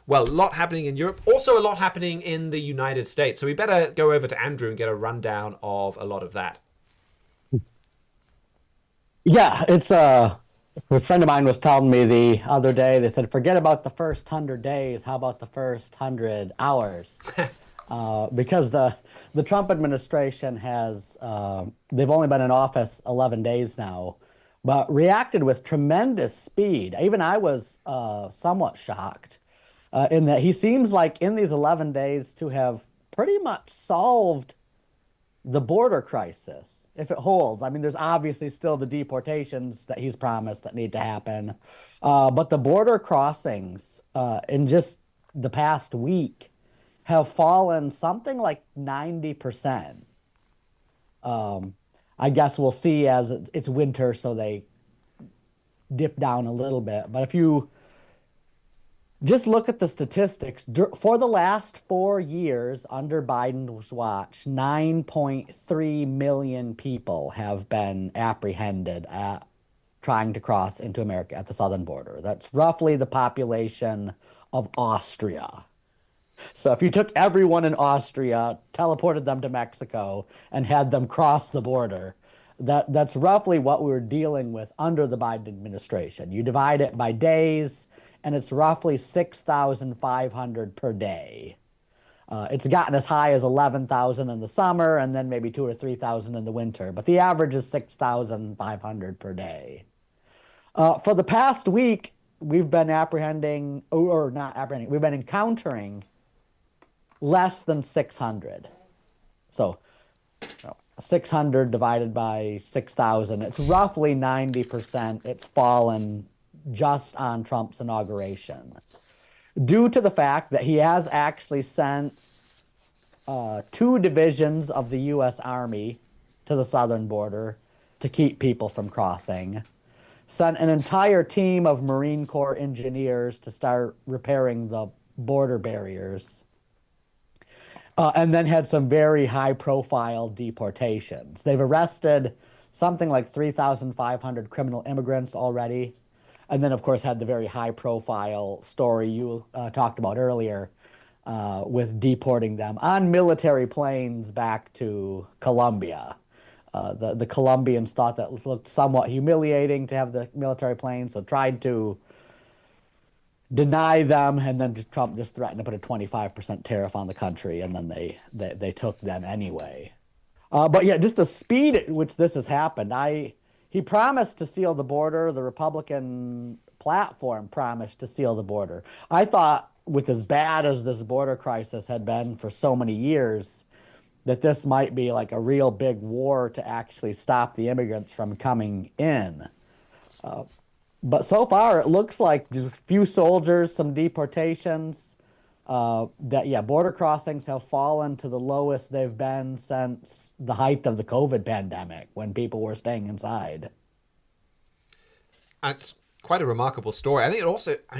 Well, a lot happening in Europe, also a lot happening in the United States. So we better go over to Andrew and get a rundown of a lot of that. Yeah, it's a friend of mine was telling me the other day, they said, forget about the first 100 days. How about the first 100 hours? Because the Trump administration has they've only been in office 11 days now, but reacted with tremendous speed. Even I was somewhat shocked in that he seems like in these 11 days to have pretty much solved the border crisis, if it holds. I mean, there's obviously still the deportations that he's promised that need to happen. But the border crossings in just the past week have fallen something like 90%. Um, I guess we'll see as it's winter, so they dip down a little bit. But if you just look at the statistics for the last 4 years under Biden's watch, 9.3 million people have been apprehended at trying to cross into America at the southern border. That's roughly the population of Austria. So if you took everyone in Austria, teleported them to Mexico, and had them cross the border, that's roughly what we were dealing with under the Biden administration. You divide it by days, and it's roughly 6,500 per day. It's gotten as high as 11,000 in the summer, and then maybe 2 or 3,000 in the winter. But the average is 6,500 per day. For the past week, we've been apprehending, or not apprehending, we've been encountering less than 600. So 600 divided by 6,000, it's roughly 90%. It's fallen just on Trump's inauguration due to the fact that he has actually sent two divisions of the U.S. Army to the southern border to keep people from crossing, sent an entire team of Marine Corps engineers to start repairing the border barriers, and then had some very high profile deportations. They've arrested something like 3,500 criminal immigrants already. And then, of course, had the very high profile story you talked about earlier with deporting them on military planes back to Colombia. The Colombians thought that looked somewhat humiliating to have the military planes, so tried to deny them, and then Trump just threatened to put a 25% tariff on the country, and then they took them anyway. But yeah, just the speed at which this has happened. He promised to seal the border. The Republican platform promised to seal the border. I thought, with as bad as this border crisis had been for so many years, that this might be like a real big war to actually stop the immigrants from coming in. But so far, it looks like just a few soldiers, some deportations. Border crossings have fallen to the lowest they've been since the height of the COVID pandemic, when people were staying inside. It's quite a remarkable story. I think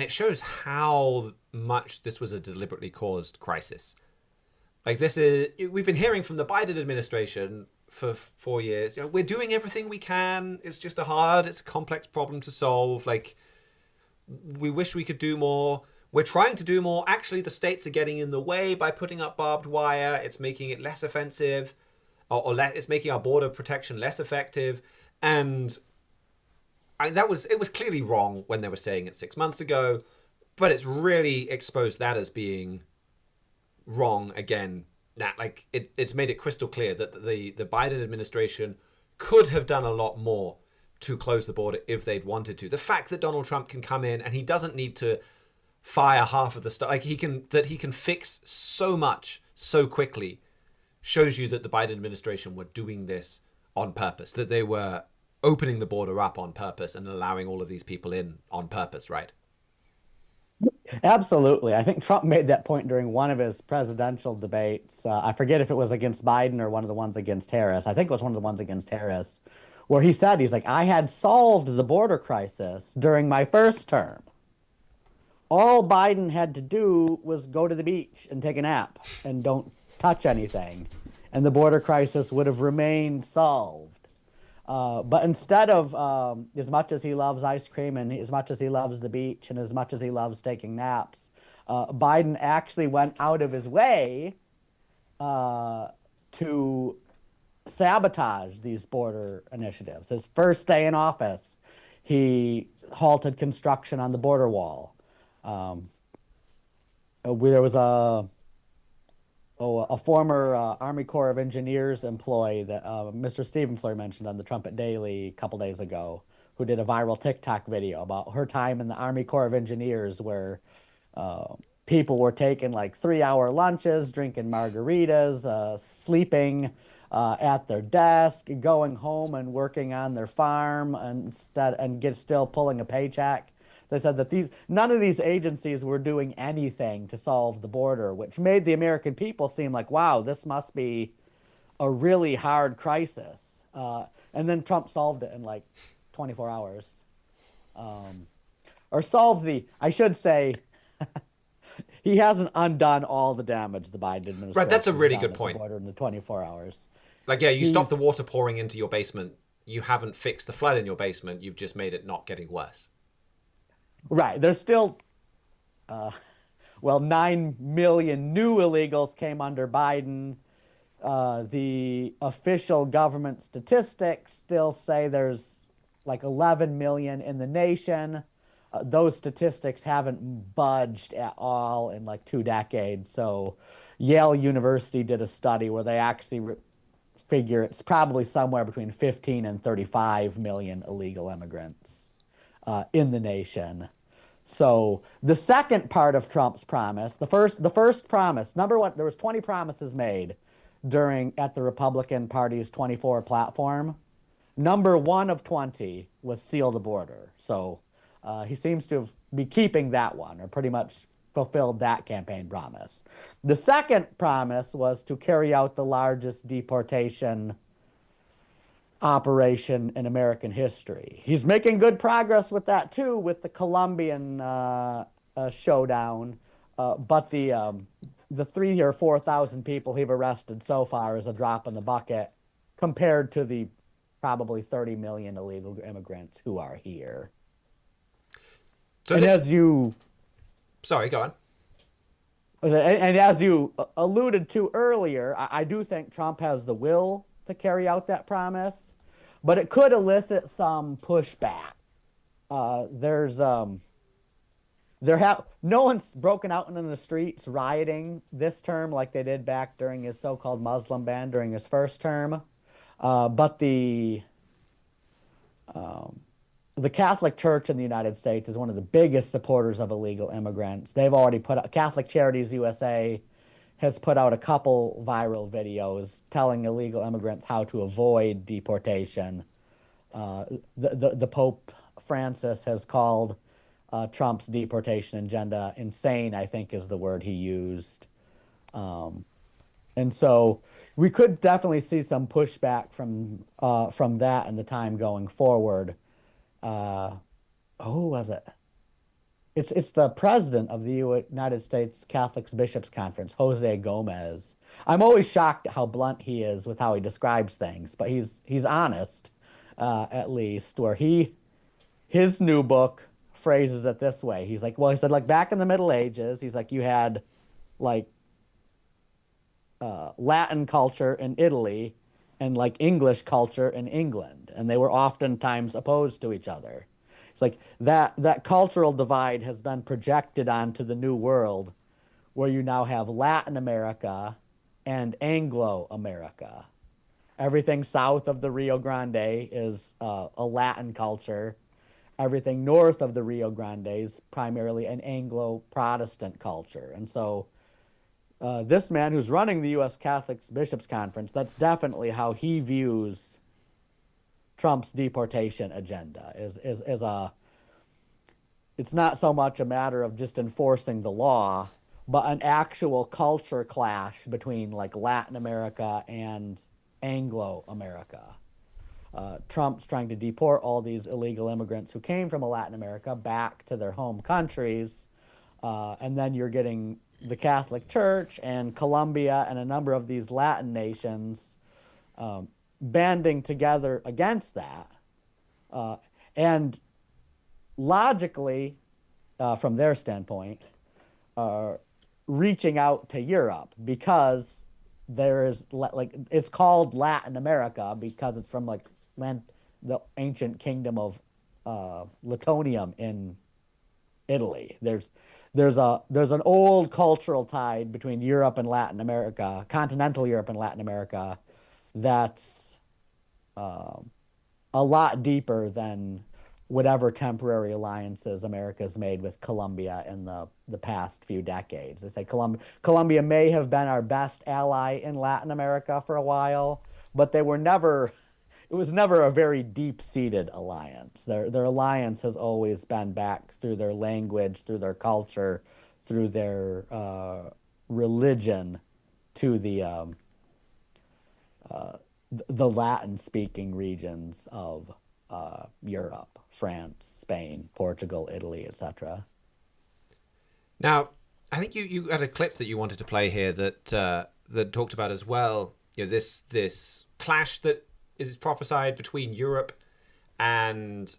it shows how much this was a deliberately caused crisis. Like we've been hearing from the Biden administration for 4 years. We're doing everything we can. It's just it's a complex problem to solve. Like, we wish we could do more. We're trying to do more. Actually, the states are getting in the way by putting up barbed wire. It's making it less offensive, it's making our border protection less effective. And it was clearly wrong when they were saying it 6 months ago, but it's really exposed that as being wrong again. Now, it's made it crystal clear that the Biden administration could have done a lot more to close the border if they'd wanted to. The fact that Donald Trump can come in and he doesn't need to fire half of the stuff, he can fix so much so quickly, shows you that the Biden administration were doing this on purpose, that they were opening the border up on purpose and allowing all of these people in on purpose, right? Absolutely. I think Trump made that point during one of his presidential debates. I forget if it was against Biden or one of the ones against Harris. I think it was one of the ones against Harris, where he said, he's like, I had solved the border crisis during my first term. All Biden had to do was go to the beach and take a nap and don't touch anything, and the border crisis would have remained solved. But instead of, as much as he loves ice cream and as much as he loves the beach and as much as he loves taking naps, Biden actually went out of his way to sabotage these border initiatives. His first day in office, he halted construction on the border wall. Um, there was a former Army Corps of Engineers employee that Mr. Stephen Fleur mentioned on the Trumpet Daily a couple days ago, who did a viral TikTok video about her time in the Army Corps of Engineers, where uh, people were taking like 3-hour lunches, drinking margaritas, sleeping at their desk, going home and working on their farm and still pulling a paycheck. They said that none of these agencies were doing anything to solve the border, which made the American people seem like, wow, this must be a really hard crisis. And then Trump solved it in like 24 hours. Or solved I should say, he hasn't undone all the damage the Biden Right, administration that's a has really done good at the point. border in the 24 hours. Like, yeah, you stop the He's water pouring into your basement. You haven't fixed the flood in your basement. You've just made it not getting worse. right. There's still, well, 9 million new illegals came under Biden. The official government statistics still say there's like 11 million in the nation. Those statistics haven't budged at all in like 2 decades. So, Yale University did a study where they actually figure it's probably somewhere between 15 and 35 million illegal immigrants in the nation. So the second part of Trump's promise, the first promise, number one, there was 20 promises made during at the Republican Party's 24 platform. Number one of 20 was seal the border. So he seems to be keeping that one, or pretty much fulfilled that campaign promise. The second promise was to carry out the largest deportation operation in American history. He's making good progress with that too, with the Colombian showdown. But the 3 or 4 thousand people he've arrested so far is a drop in the bucket compared to the probably 30 million illegal immigrants who are here. So And this, as you sorry, go on. and as you alluded to earlier, I do think Trump has the will to carry out that promise, but it could elicit some pushback. There's no one's broken out into the streets rioting this term like they did back during his so-called Muslim ban during his first term, but the Catholic Church in the United States is one of the biggest supporters of illegal immigrants. They've already put out, Catholic Charities USA has put out a couple viral videos telling illegal immigrants how to avoid deportation. The Pope Francis has called Trump's deportation agenda insane, I think is the word he used. And so we could definitely see some pushback from that in the time going forward. Who was it? It's the president of the United States Catholic Bishops Conference, Jose Gomez. I'm always shocked at how blunt he is with how he describes things, but he's honest, at least. Where his new book phrases it this way. He's like, well, he said, like back in the Middle Ages, he's like, you had like Latin culture in Italy and like English culture in England, and they were oftentimes opposed to each other. It's like that cultural divide has been projected onto the New World, where you now have Latin America and Anglo America. Everything south of the Rio Grande is a Latin culture. Everything north of the Rio Grande is primarily an Anglo Protestant culture. And so this man who's running the U.S. Catholic Bishops Conference, that's definitely how he views Trump's deportation agenda. It's not so much a matter of just enforcing the law, but an actual culture clash between like Latin America and Anglo America. Trump's trying to deport all these illegal immigrants who came from Latin America back to their home countries, and then you're getting the Catholic Church and Colombia and a number of these Latin nations banding together against that. And logically, from their standpoint, reaching out to Europe because there is like it's called Latin America because it's from like land the ancient kingdom of Latonium in Italy. There's an old cultural tide between Europe and Latin America, continental Europe and Latin America, that's a lot deeper than whatever temporary alliances America's made with Colombia in the past few decades. They say Colombia may have been our best ally in Latin America for a while, but they were never it was never a very deep-seated alliance. Their alliance has always been back through their language, through their culture, through their religion to the Latin-speaking regions of Europe, France, Spain, Portugal, Italy, etc. Now, I think you had a clip that you wanted to play here that talked about as well. You know, this clash that is prophesied between Europe and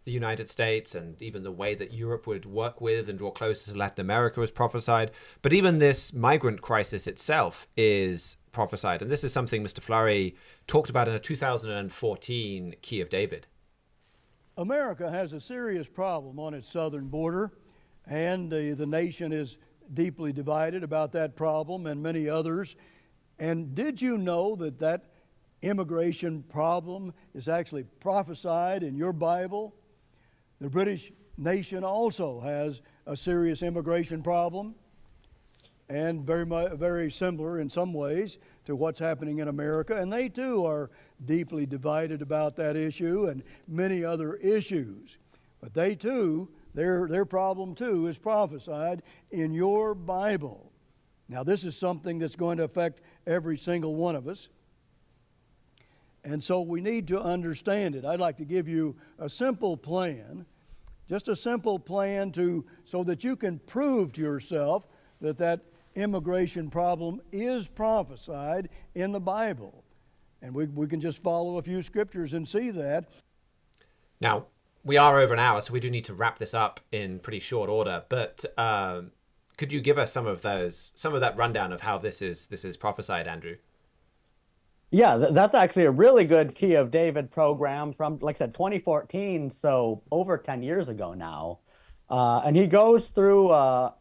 the United States, and even the way that Europe would work with and draw closer to Latin America was prophesied. But even this migrant crisis itself is prophesied. And this is something Mr. Flurry talked about in a 2014 Key of David. America has a serious problem on its southern border, and the nation is deeply divided about that problem and many others. And did you know that that immigration problem is actually prophesied in your Bible? The British nation also has a serious immigration problem, and very similar in some ways to what's happening in America. And they too are deeply divided about that issue and many other issues. But they too, their problem too is prophesied in your Bible. Now this is something that's going to affect every single one of us. And so we need to understand it. I'd like to give you a simple plan, just a simple plan so that you can prove to yourself that that immigration problem is prophesied in the Bible. And we can just follow a few scriptures and see that. Now, we are over an hour, so we do need to wrap this up in pretty short order. But could you give us some of that rundown of how this is prophesied, Andrew? Yeah, that's actually a really good Key of David program from, like I said, 2014, so over 10 years ago now. And he goes through,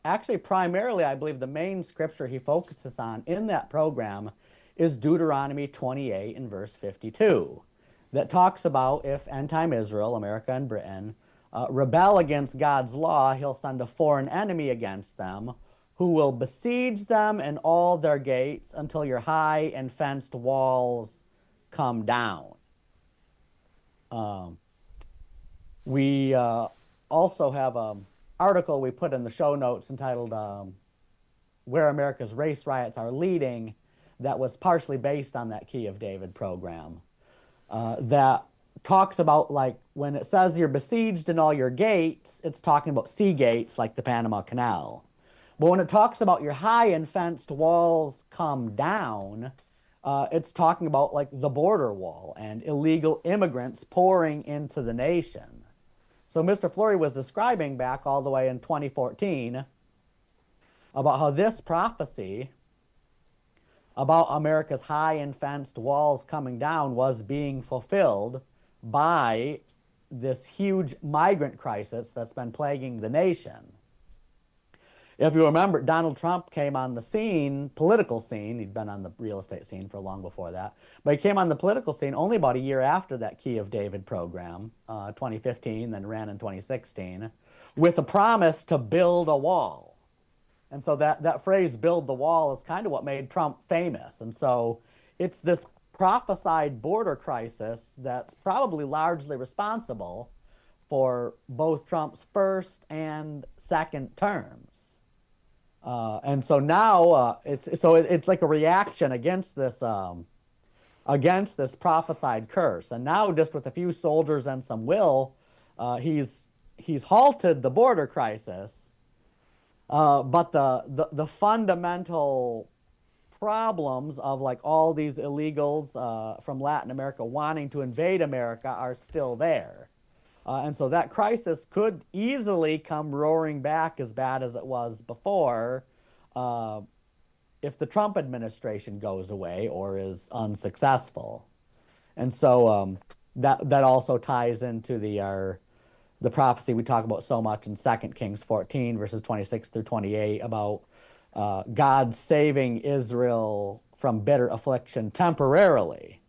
actually primarily, I believe the main scripture he focuses on in that program is Deuteronomy 28 and verse 52, that talks about if end-time Israel, America and Britain, rebel against God's law, he'll send a foreign enemy against them, who will besiege them and all their gates until your high and fenced walls come down. We also have an article we put in the show notes entitled Where America's Race Riots Are Leading, that was partially based on that Key of David program, that talks about, like, when it says you're besieged in all your gates, it's talking about sea gates like the Panama Canal. But when it talks about your high and fenced walls come down, it's talking about like the border wall and illegal immigrants pouring into the nation. So Mr. Flurry was describing back all the way in 2014 about how this prophecy about America's high and fenced walls coming down was being fulfilled by this huge migrant crisis that's been plaguing the nation. If you remember, Donald Trump came on the scene, political scene. He'd been on the real estate scene for long before that. But he came on the political scene only about a year after that Key of David program, 2015, then ran in 2016, with a promise to build a wall. And so that phrase, build the wall, is kind of what made Trump famous. And so it's this prophesied border crisis that's probably largely responsible for both Trump's first and second terms. And so now it's like a reaction against this prophesied curse. And now, just with a few soldiers and some will, he's halted the border crisis. But the fundamental problems of like all these illegals from Latin America wanting to invade America are still there. And so that crisis could easily come roaring back as bad as it was before, uh, if the Trump administration goes away or is unsuccessful. And so that also ties into the prophecy we talk about so much in 2 Kings 14, verses 26 through 28, about God saving Israel from bitter affliction temporarily.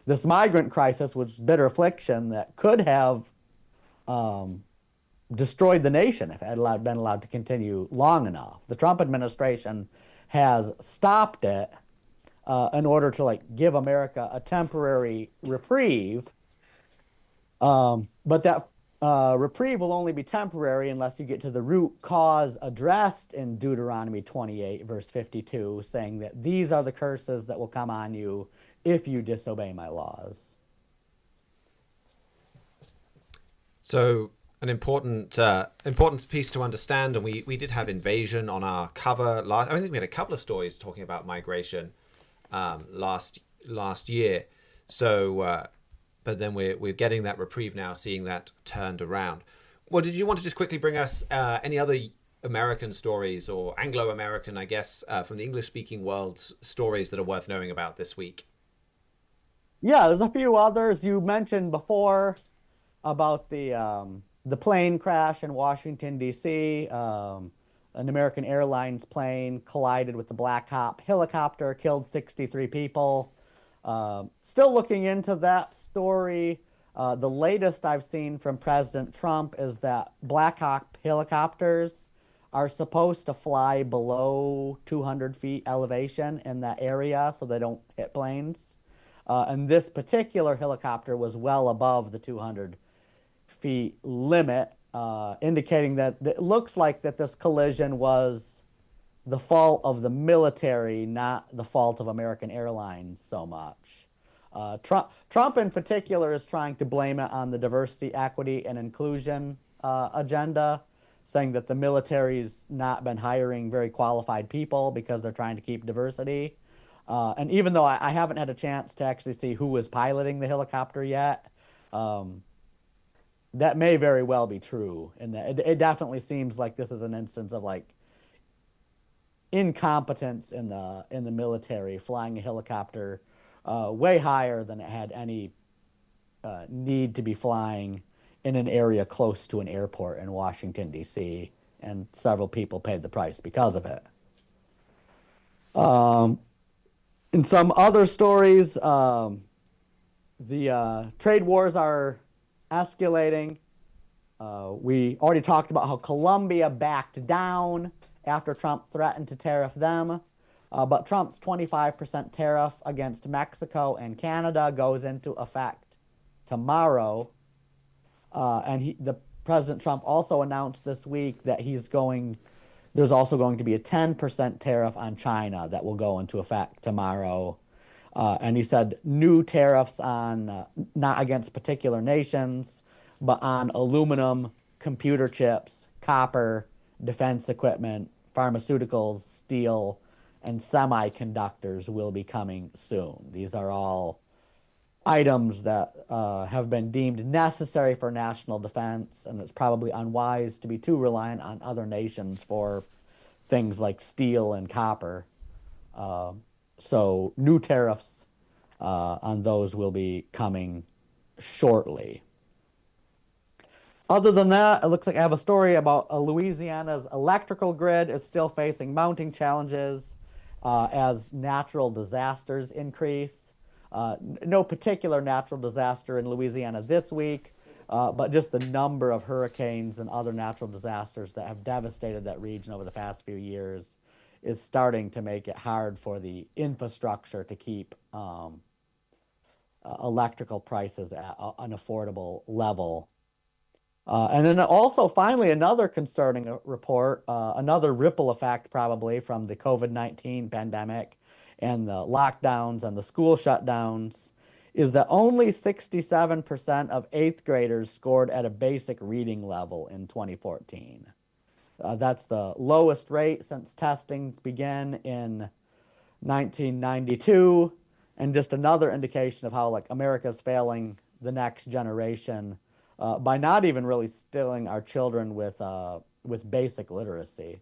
This migrant crisis was bitter affliction that could have um, destroyed the nation if it had been allowed to continue long enough. The Trump administration has stopped it in order to like give America a temporary reprieve. But that reprieve will only be temporary unless you get to the root cause addressed in Deuteronomy 28, verse 52, saying that these are the curses that will come on you if you disobey my laws. So an important piece to understand, and we did have invasion on our cover last. I think we had a couple of stories talking about migration last year. So, but then we're getting that reprieve now, seeing that turned around. Well, did you want to just quickly bring us any other American stories or Anglo-American, I guess, from the English-speaking world, stories that are worth knowing about this week? Yeah, there's a few others you mentioned before about the plane crash in Washington, D.C. An American Airlines plane collided with the Black Hawk helicopter, killed 63 people. Still looking into that story. The latest I've seen from President Trump is that Black Hawk helicopters are supposed to fly below 200 feet elevation in that area so they don't hit planes. And this particular helicopter was well above the 200 feet limit, indicating that it looks like that this collision was the fault of the military, not the fault of American Airlines so much. Trump in particular is trying to blame it on the diversity, equity, and inclusion agenda, saying that the military's not been hiring very qualified people because they're trying to keep diversity. And even though I haven't had a chance to actually see who was piloting the helicopter yet, that may very well be true. And it definitely seems like this is an instance of like incompetence in the military, flying a helicopter way higher than it had any need to be flying in an area close to an airport in Washington, D.C., and several people paid the price because of it. In some other stories, the trade wars are escalating. We already talked about how Colombia backed down after Trump threatened to tariff them. But Trump's 25% tariff against Mexico and Canada goes into effect tomorrow. And the President Trump also announced this week that there's also going to be a 10% tariff on China that will go into effect tomorrow. And he said new tariffs on, not against particular nations, but on aluminum, computer chips, copper, defense equipment, pharmaceuticals, steel, and semiconductors will be coming soon. These are all items that have been deemed necessary for national defense, and it's probably unwise to be too reliant on other nations for things like steel and copper. So new tariffs on those will be coming shortly. Other than that, it looks like I have a story about Louisiana's electrical grid is still facing mounting challenges as natural disasters increase. No particular natural disaster in Louisiana this week, but just the number of hurricanes and other natural disasters that have devastated that region over the past few years is starting to make it hard for the infrastructure to keep electrical prices at an affordable level. And then also, finally, another concerning report, another ripple effect probably from the COVID-19 pandemic and the lockdowns and the school shutdowns, is that only 67% of eighth graders scored at a basic reading level in 2014. That's the lowest rate since testing began in 1992, and just another indication of how like America's failing the next generation by not even really stilling our children with basic literacy.